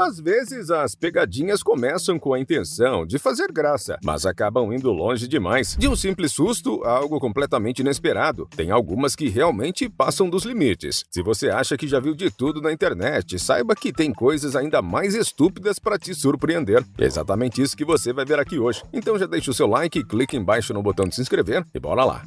Às vezes, as pegadinhas começam com a intenção de fazer graça, mas acabam indo longe demais. De um simples susto a algo completamente inesperado. Tem algumas que realmente passam dos limites. Se você acha que já viu de tudo na internet, saiba que tem coisas ainda mais estúpidas para te surpreender. É exatamente isso que você vai ver aqui hoje. Então já deixa o seu like, clique embaixo no botão de se inscrever e bora lá!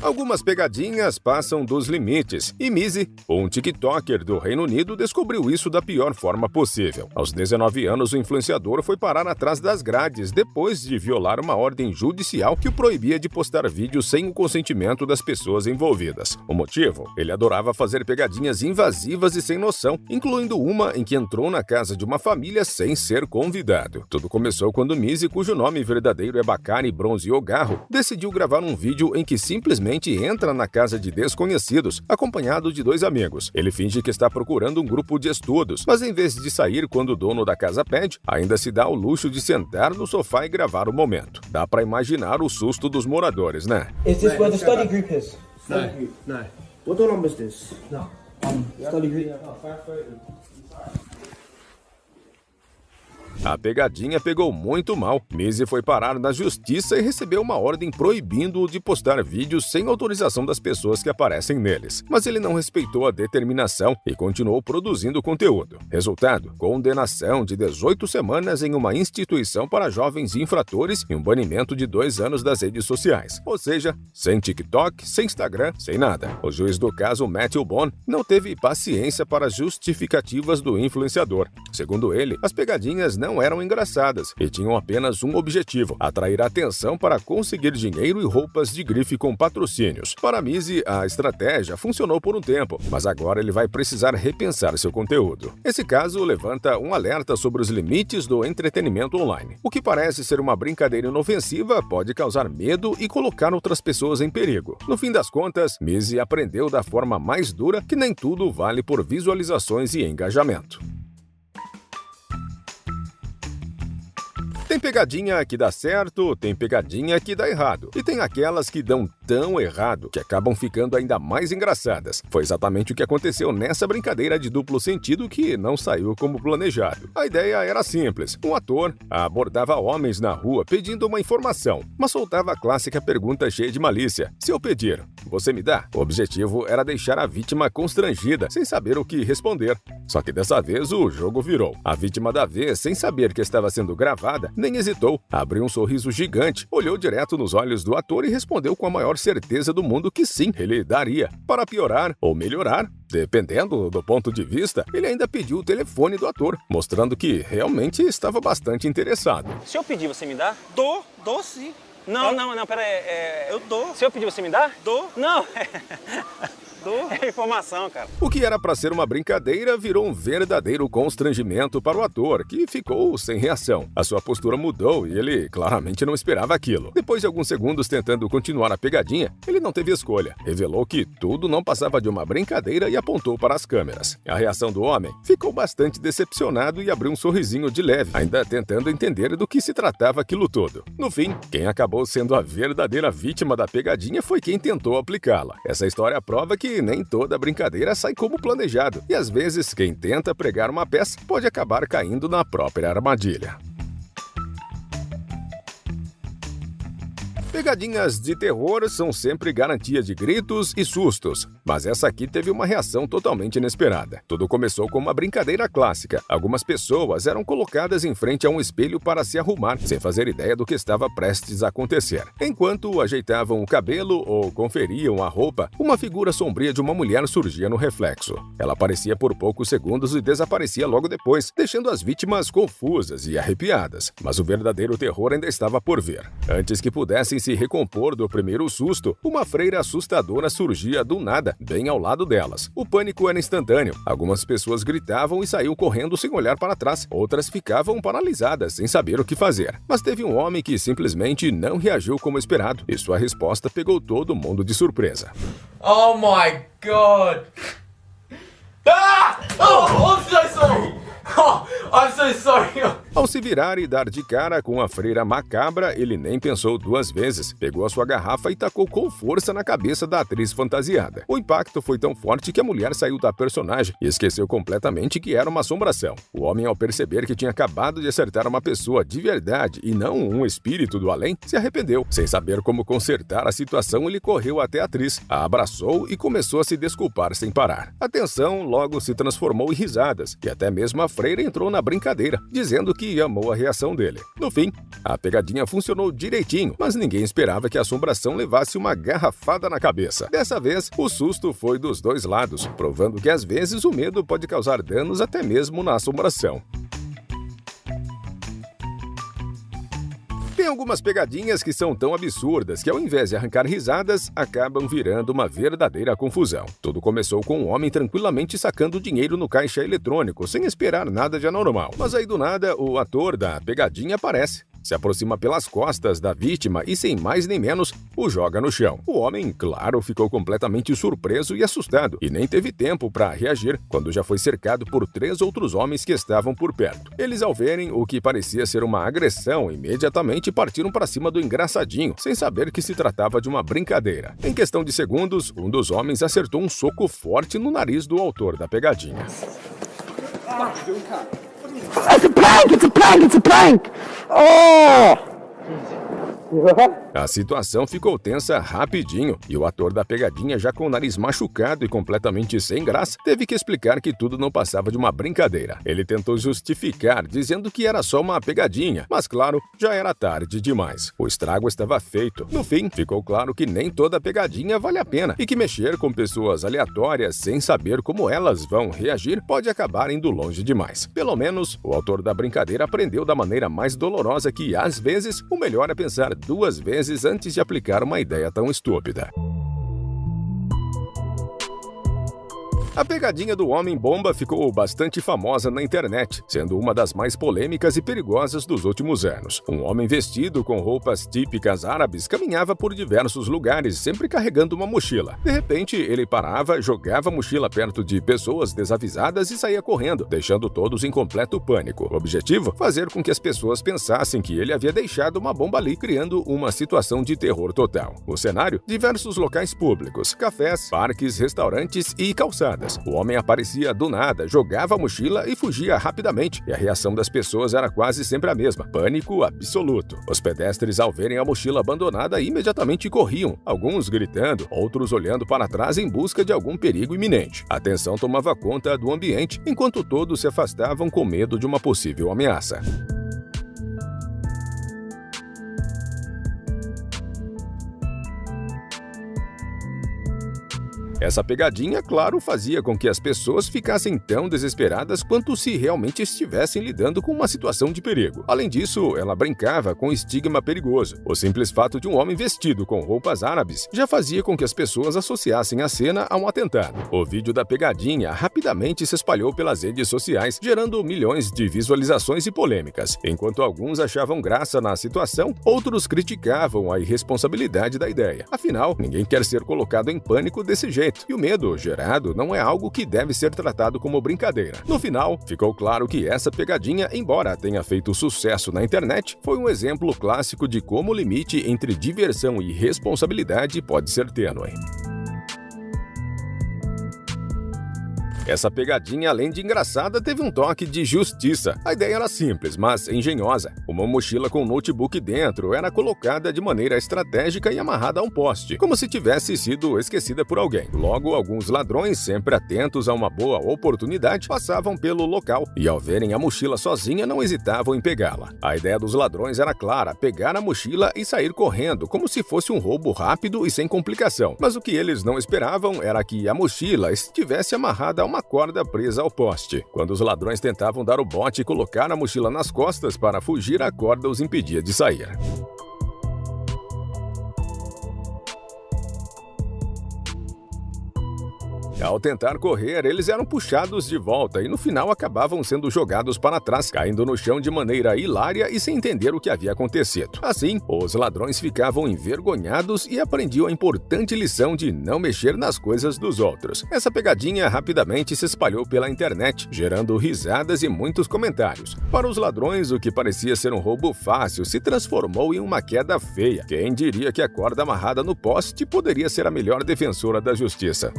Algumas pegadinhas passam dos limites, e Mizzy, um TikToker do Reino Unido, descobriu isso da pior forma possível. Aos 19 anos, o influenciador foi parar atrás das grades depois de violar uma ordem judicial que o proibia de postar vídeos sem o consentimento das pessoas envolvidas. O motivo? Ele adorava fazer pegadinhas invasivas e sem noção, incluindo uma em que entrou na casa de uma família sem ser convidado. Tudo começou quando Mizzy, cujo nome verdadeiro é Bakari Bronze Ogarro, decidiu gravar um vídeo em que simplesmente entra na casa de desconhecidos, acompanhado de 2 amigos. Ele finge que está procurando um grupo de estudos, mas em vez de sair quando o dono da casa pede, ainda se dá o luxo de sentar no sofá e gravar o momento. Dá pra imaginar o susto dos moradores, né? Is this where the study group is? No. What door number is this? No. Study group. A pegadinha pegou muito mal. Mizzy foi parar na justiça e recebeu uma ordem proibindo-o de postar vídeos sem autorização das pessoas que aparecem neles. Mas ele não respeitou a determinação e continuou produzindo conteúdo. Resultado: condenação de 18 semanas em uma instituição para jovens infratores e um banimento de 2 anos das redes sociais. Ou seja, sem TikTok, sem Instagram, sem nada. O juiz do caso, Matthew Bond, não teve paciência para as justificativas do influenciador. Segundo ele, as pegadinhas não eram engraçadas e tinham apenas um objetivo: atrair atenção para conseguir dinheiro e roupas de grife com patrocínios. Para Mizzy, a estratégia funcionou por um tempo, mas agora ele vai precisar repensar seu conteúdo. Esse caso levanta um alerta sobre os limites do entretenimento online. O que parece ser uma brincadeira inofensiva pode causar medo e colocar outras pessoas em perigo. No fim das contas, Mizzy aprendeu da forma mais dura que nem tudo vale por visualizações e engajamento. Tem pegadinha que dá certo, tem pegadinha que dá errado. E tem aquelas que dão tão errado que acabam ficando ainda mais engraçadas. Foi exatamente o que aconteceu nessa brincadeira de duplo sentido que não saiu como planejado. A ideia era simples. Um ator abordava homens na rua pedindo uma informação, mas soltava a clássica pergunta cheia de malícia: se eu pedir, você me dá? O objetivo era deixar a vítima constrangida, sem saber o que responder. Só que dessa vez o jogo virou. A vítima da vez, sem saber que estava sendo gravada, nem hesitou. Abriu um sorriso gigante, olhou direto nos olhos do ator e respondeu com a maior certeza do mundo que sim, ele daria. Para piorar ou melhorar, dependendo do ponto de vista, ele ainda pediu o telefone do ator, mostrando que realmente estava bastante interessado. Se eu pedir, você me dá? Dou sim. Não, pera aí. Eu dou. Se eu pedir, você me dá? Dou. Não. Dou. É informação, cara. O que era para ser uma brincadeira virou um verdadeiro constrangimento para o ator, que ficou sem reação. A sua postura mudou e ele claramente não esperava aquilo. Depois de alguns segundos tentando continuar a pegadinha, ele não teve escolha. Revelou que tudo não passava de uma brincadeira e apontou para as câmeras. A reação do homem: ficou bastante decepcionado e abriu um sorrisinho de leve, ainda tentando entender do que se tratava aquilo tudo. No fim, quem acabou sendo a verdadeira vítima da pegadinha foi quem tentou aplicá-la. Essa história prova que nem toda brincadeira sai como planejado, e às vezes quem tenta pregar uma peça pode acabar caindo na própria armadilha. Pegadinhas de terror são sempre garantia de gritos e sustos, mas essa aqui teve uma reação totalmente inesperada. Tudo começou com uma brincadeira clássica. Algumas pessoas eram colocadas em frente a um espelho para se arrumar, sem fazer ideia do que estava prestes a acontecer. Enquanto ajeitavam o cabelo ou conferiam a roupa, uma figura sombria de uma mulher surgia no reflexo. Ela aparecia por poucos segundos e desaparecia logo depois, deixando as vítimas confusas e arrepiadas. Mas o verdadeiro terror ainda estava por vir. Antes que pudessem se recompor do primeiro susto, uma freira assustadora surgia do nada, bem ao lado delas. O pânico era instantâneo. Algumas pessoas gritavam e saíam correndo sem olhar para trás. Outras ficavam paralisadas, sem saber o que fazer. Mas teve um homem que simplesmente não reagiu como esperado, e sua resposta pegou todo mundo de surpresa. Oh my god! Ah! Oh, I'm so sorry! Oh, I'm so sorry! Ao se virar e dar de cara com a freira macabra, ele nem pensou duas vezes. Pegou a sua garrafa e tacou com força na cabeça da atriz fantasiada. O impacto foi tão forte que a mulher saiu da personagem e esqueceu completamente que era uma assombração. O homem, ao perceber que tinha acabado de acertar uma pessoa de verdade e não um espírito do além, se arrependeu. Sem saber como consertar a situação, ele correu até a atriz, a abraçou e começou a se desculpar sem parar. A tensão logo se transformou em risadas e até mesmo a freira entrou na brincadeira, dizendo que amou a reação dele. No fim, a pegadinha funcionou direitinho, mas ninguém esperava que a assombração levasse uma garrafada na cabeça. Dessa vez, o susto foi dos dois lados, provando que às vezes o medo pode causar danos até mesmo na assombração. Tem algumas pegadinhas que são tão absurdas que, ao invés de arrancar risadas, acabam virando uma verdadeira confusão. Tudo começou com um homem tranquilamente sacando dinheiro no caixa eletrônico, sem esperar nada de anormal. Mas aí do nada, o ator da pegadinha aparece. Se aproxima pelas costas da vítima e, sem mais nem menos, o joga no chão. O homem, claro, ficou completamente surpreso e assustado, e nem teve tempo para reagir, quando já foi cercado por 3 outros homens que estavam por perto. Eles, ao verem o que parecia ser uma agressão, imediatamente partiram para cima do engraçadinho, sem saber que se tratava de uma brincadeira. Em questão de segundos, um dos homens acertou um soco forte no nariz do autor da pegadinha. It's a prank! It's a prank! It's a prank! Oh! A situação ficou tensa rapidinho e o ator da pegadinha, já com o nariz machucado e completamente sem graça, teve que explicar que tudo não passava de uma brincadeira. Ele tentou justificar, dizendo que era só uma pegadinha, mas claro, já era tarde demais. O estrago estava feito. No fim, ficou claro que nem toda pegadinha vale a pena e que mexer com pessoas aleatórias sem saber como elas vão reagir pode acabar indo longe demais. Pelo menos, o autor da brincadeira aprendeu da maneira mais dolorosa que, às vezes, o melhor é pensar 2 vezes antes de aplicar uma ideia tão estúpida. A pegadinha do Homem-Bomba ficou bastante famosa na internet, sendo uma das mais polêmicas e perigosas dos últimos anos. Um homem vestido com roupas típicas árabes caminhava por diversos lugares, sempre carregando uma mochila. De repente, ele parava, jogava a mochila perto de pessoas desavisadas e saía correndo, deixando todos em completo pânico. O objetivo? Fazer com que as pessoas pensassem que ele havia deixado uma bomba ali, criando uma situação de terror total. O cenário? Diversos locais públicos, cafés, parques, restaurantes e calçadas. O homem aparecia do nada, jogava a mochila e fugia rapidamente, e a reação das pessoas era quase sempre a mesma: pânico absoluto. Os pedestres, ao verem a mochila abandonada, imediatamente corriam, alguns gritando, outros olhando para trás em busca de algum perigo iminente. A tensão tomava conta do ambiente, enquanto todos se afastavam com medo de uma possível ameaça. Essa pegadinha, claro, fazia com que as pessoas ficassem tão desesperadas quanto se realmente estivessem lidando com uma situação de perigo. Além disso, ela brincava com o estigma perigoso. O simples fato de um homem vestido com roupas árabes já fazia com que as pessoas associassem a cena a um atentado. O vídeo da pegadinha rapidamente se espalhou pelas redes sociais, gerando milhões de visualizações e polêmicas. Enquanto alguns achavam graça na situação, outros criticavam a irresponsabilidade da ideia. Afinal, ninguém quer ser colocado em pânico desse jeito. E o medo gerado não é algo que deve ser tratado como brincadeira. No final, ficou claro que essa pegadinha, embora tenha feito sucesso na internet, foi um exemplo clássico de como o limite entre diversão e responsabilidade pode ser tênue. Essa pegadinha, além de engraçada, teve um toque de justiça. A ideia era simples, mas engenhosa. Uma mochila com um notebook dentro era colocada de maneira estratégica e amarrada a um poste, como se tivesse sido esquecida por alguém. Logo, alguns ladrões, sempre atentos a uma boa oportunidade, passavam pelo local e, ao verem a mochila sozinha, não hesitavam em pegá-la. A ideia dos ladrões era clara: pegar a mochila e sair correndo, como se fosse um roubo rápido e sem complicação. Mas o que eles não esperavam era que a mochila estivesse amarrada a uma corda presa ao poste. Quando os ladrões tentavam dar o bote e colocar a mochila nas costas para fugir, a corda os impedia de sair. Ao tentar correr, eles eram puxados de volta e no final acabavam sendo jogados para trás, caindo no chão de maneira hilária e sem entender o que havia acontecido. Assim, os ladrões ficavam envergonhados e aprendiam a importante lição de não mexer nas coisas dos outros. Essa pegadinha rapidamente se espalhou pela internet, gerando risadas e muitos comentários. Para os ladrões, o que parecia ser um roubo fácil se transformou em uma queda feia. Quem diria que a corda amarrada no poste poderia ser a melhor defensora da justiça?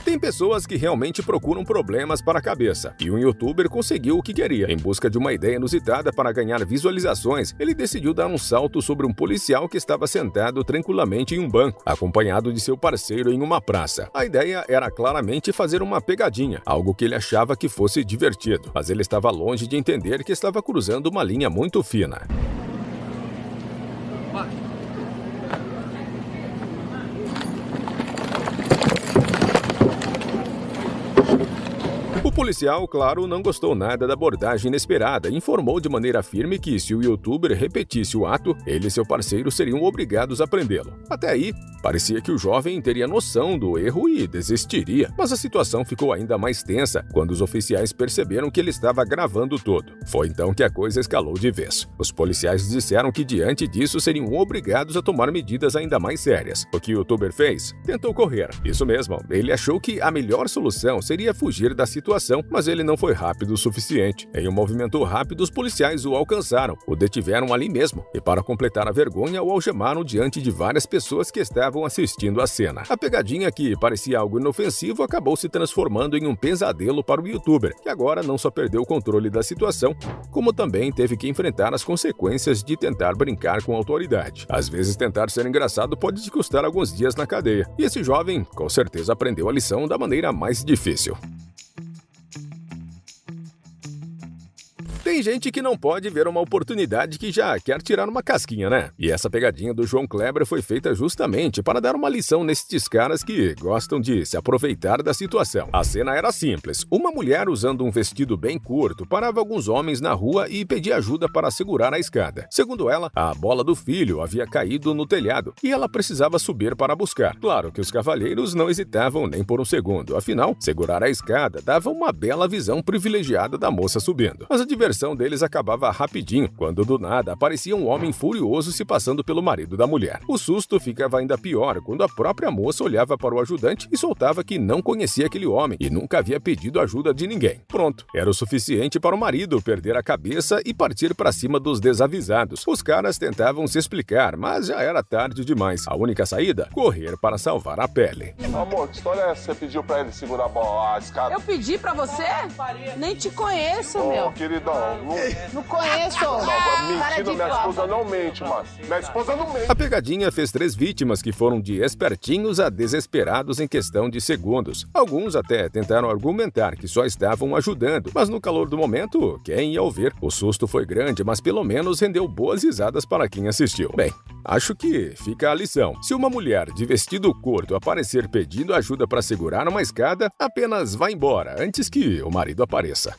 Tem pessoas que realmente procuram problemas para a cabeça, e um youtuber conseguiu o que queria. Em busca de uma ideia inusitada para ganhar visualizações, ele decidiu dar um salto sobre um policial que estava sentado tranquilamente em um banco, acompanhado de seu parceiro em uma praça. A ideia era claramente fazer uma pegadinha, algo que ele achava que fosse divertido, mas ele estava longe de entender que estava cruzando uma linha muito fina. O policial, claro, não gostou nada da abordagem inesperada e informou de maneira firme que, se o youtuber repetisse o ato, ele e seu parceiro seriam obrigados a prendê-lo. Até aí, parecia que o jovem teria noção do erro e desistiria, mas a situação ficou ainda mais tensa quando os oficiais perceberam que ele estava gravando tudo. Foi então que a coisa escalou de vez. Os policiais disseram que, diante disso, seriam obrigados a tomar medidas ainda mais sérias. O que o youtuber fez? Tentou correr. Isso mesmo, ele achou que a melhor solução seria fugir da situação, mas ele não foi rápido o suficiente. Em um movimento rápido, os policiais o alcançaram, o detiveram ali mesmo e, para completar a vergonha, o algemaram diante de várias pessoas que estavam assistindo a cena. A pegadinha, que parecia algo inofensivo, acabou se transformando em um pesadelo para o youtuber, que agora não só perdeu o controle da situação, como também teve que enfrentar as consequências de tentar brincar com a autoridade. Às vezes, tentar ser engraçado pode te custar alguns dias na cadeia, e esse jovem, com certeza, aprendeu a lição da maneira mais difícil. Tem gente que não pode ver uma oportunidade que já quer tirar uma casquinha, né? E essa pegadinha do João Kleber foi feita justamente para dar uma lição nestes caras que gostam de se aproveitar da situação. A cena era simples. Uma mulher usando um vestido bem curto parava alguns homens na rua e pedia ajuda para segurar a escada. Segundo ela, a bola do filho havia caído no telhado e ela precisava subir para buscar. Claro que os cavalheiros não hesitavam nem por um segundo. Afinal, segurar a escada dava uma bela visão privilegiada da moça subindo. Mas a diversão deles acabava rapidinho, quando do nada aparecia um homem furioso se passando pelo marido da mulher. O susto ficava ainda pior quando a própria moça olhava para o ajudante e soltava que não conhecia aquele homem e nunca havia pedido ajuda de ninguém. Pronto, era o suficiente para o marido perder a cabeça e partir para cima dos desavisados. Os caras tentavam se explicar, mas já era tarde demais. A única saída? Correr para salvar a pele. Amor, que história é essa? Você pediu pra ele segurar a escada? Eu pedi pra você? Nem te conheço, meu. Queridão, Não conheço. mentindo, minha esposa não mente, mano. Minha esposa não mente. A pegadinha fez 3 vítimas que foram de espertinhos a desesperados em questão de segundos. Alguns até tentaram argumentar que só estavam ajudando, mas no calor do momento, quem ia ouvir? O susto foi grande, mas pelo menos rendeu boas risadas para quem assistiu. Bem, acho que fica a lição. Se uma mulher de vestido curto aparecer pedindo ajuda para segurar uma escada, apenas vá embora antes que o marido apareça.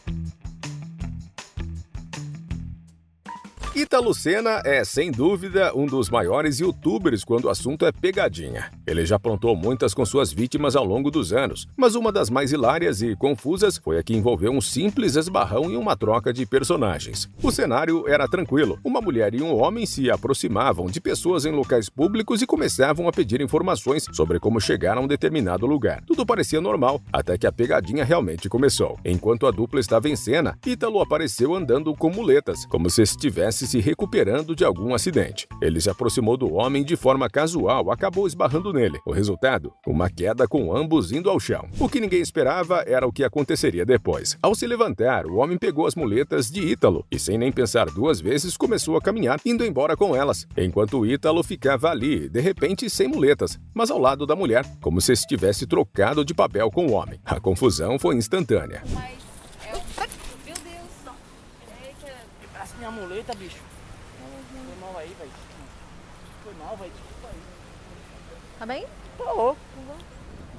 Ítalo Senna é, sem dúvida, um dos maiores youtubers quando o assunto é pegadinha. Ele já aprontou muitas com suas vítimas ao longo dos anos, mas uma das mais hilárias e confusas foi a que envolveu um simples esbarrão em uma troca de personagens. O cenário era tranquilo. Uma mulher e um homem se aproximavam de pessoas em locais públicos e começavam a pedir informações sobre como chegar a um determinado lugar. Tudo parecia normal, até que a pegadinha realmente começou. Enquanto a dupla estava em cena, Ítalo apareceu andando com muletas, como se estivesse se recuperando de algum acidente. Ele se aproximou do homem de forma casual, acabou esbarrando nele. O resultado? Uma queda com ambos indo ao chão. O que ninguém esperava era o que aconteceria depois. Ao se levantar, o homem pegou as muletas de Ítalo e, sem nem pensar 2 vezes, começou a caminhar, indo embora com elas, enquanto o Ítalo ficava ali, de repente sem muletas, mas ao lado da mulher, como se estivesse trocado de papel com o homem. A confusão foi instantânea. Meu Deus. Eita. Quebrasse minha muleta, bicho. Foi mal aí, velho. Foi mal, velho. Desculpa aí. Tá bem? Tá louco.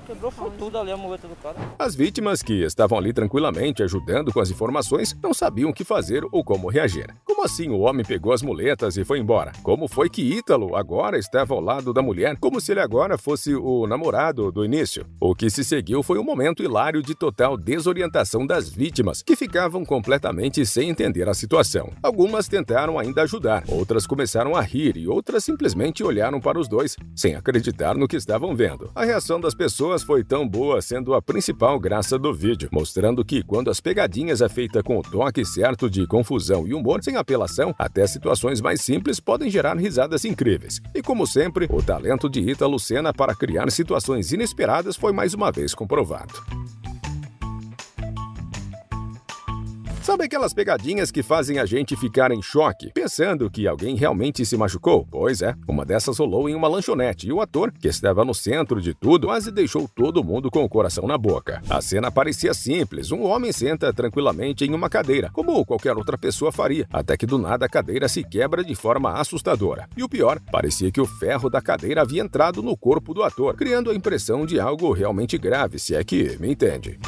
Quebrou foi tudo ali a muleta do cara. As vítimas, que estavam ali tranquilamente ajudando com as informações, não sabiam o que fazer ou como reagir. Como assim o homem pegou as muletas e foi embora? Como foi que Ítalo agora estava ao lado da mulher, como se ele agora fosse o namorado do início? O que se seguiu foi um momento hilário de total desorientação das vítimas, que ficavam completamente sem entender a situação. Algumas tentaram ainda ajudar, outras começaram a rir e outras simplesmente olharam para os dois, sem acreditar no que estavam vendo. A reação das pessoas foi tão boa, sendo a principal graça do vídeo, mostrando que quando as pegadinhas é feita com o toque certo de confusão e humor, sem apelação, até situações mais simples podem gerar risadas incríveis. E como sempre, o talento de Ítalo Senna para criar situações inesperadas foi mais uma vez comprovado. Sabe aquelas pegadinhas que fazem a gente ficar em choque, pensando que alguém realmente se machucou? Pois é, uma dessas rolou em uma lanchonete e o ator, que estava no centro de tudo, quase deixou todo mundo com o coração na boca. A cena parecia simples, um homem senta tranquilamente em uma cadeira, como qualquer outra pessoa faria, até que do nada a cadeira se quebra de forma assustadora. E o pior, parecia que o ferro da cadeira havia entrado no corpo do ator, criando a impressão de algo realmente grave, se é que me entende.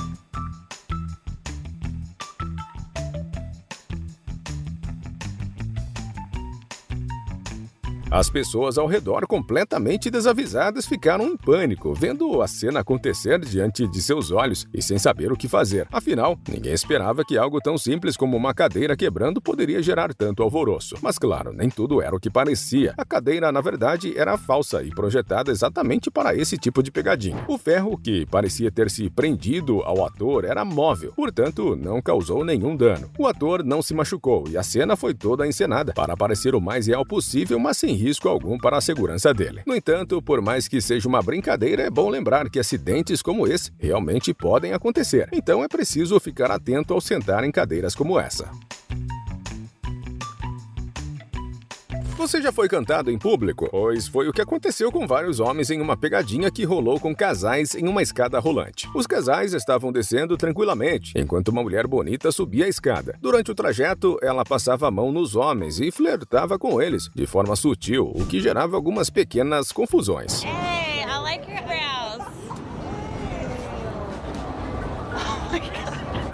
As pessoas ao redor, completamente desavisadas, ficaram em pânico, vendo a cena acontecer diante de seus olhos e sem saber o que fazer. Afinal, ninguém esperava que algo tão simples como uma cadeira quebrando poderia gerar tanto alvoroço. Mas claro, nem tudo era o que parecia. A cadeira, na verdade, era falsa e projetada exatamente para esse tipo de pegadinha. O ferro, que parecia ter se prendido ao ator, era móvel, portanto, não causou nenhum dano. O ator não se machucou e a cena foi toda encenada para parecer o mais real possível, mas sem risco algum para a segurança dele. No entanto, por mais que seja uma brincadeira, é bom lembrar que acidentes como esse realmente podem acontecer. Então é preciso ficar atento ao sentar em cadeiras como essa. Você já foi cantado em público? Pois foi o que aconteceu com vários homens em uma pegadinha que rolou com casais em uma escada rolante. Os casais estavam descendo tranquilamente, enquanto uma mulher bonita subia a escada. Durante o trajeto, ela passava a mão nos homens e flertava com eles, de forma sutil, o que gerava algumas pequenas confusões. Hey, I like your brows. Oh my God.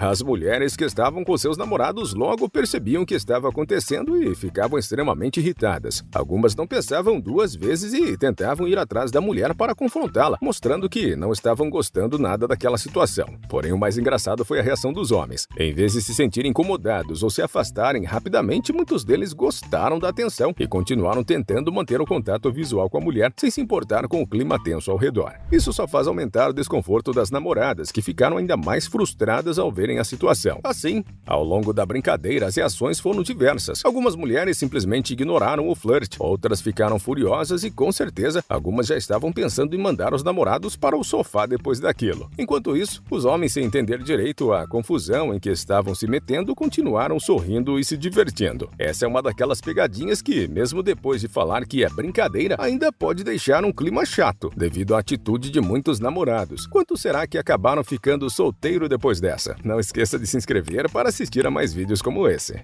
As mulheres que estavam com seus namorados logo percebiam o que estava acontecendo e ficavam extremamente irritadas. Algumas não pensavam duas vezes e tentavam ir atrás da mulher para confrontá-la, mostrando que não estavam gostando nada daquela situação. Porém, o mais engraçado foi a reação dos homens. Em vez de se sentirem incomodados ou se afastarem rapidamente, muitos deles gostaram da atenção e continuaram tentando manter o contato visual com a mulher, sem se importar com o clima tenso ao redor. Isso só faz aumentar o desconforto das namoradas, que ficaram ainda mais frustradas ao verem a situação. Assim, ao longo da brincadeira, as reações foram diversas. Algumas mulheres simplesmente ignoraram o flerte, outras ficaram furiosas e, com certeza, algumas já estavam pensando em mandar os namorados para o sofá depois daquilo. Enquanto isso, os homens, sem entender direito a confusão em que estavam se metendo, continuaram sorrindo e se divertindo. Essa é uma daquelas pegadinhas que, mesmo depois de falar que é brincadeira, ainda pode deixar um clima chato, devido à atitude de muitos namorados. Quantos será que acabaram ficando solteiro depois dessa? Não esqueça de se inscrever para assistir a mais vídeos como esse.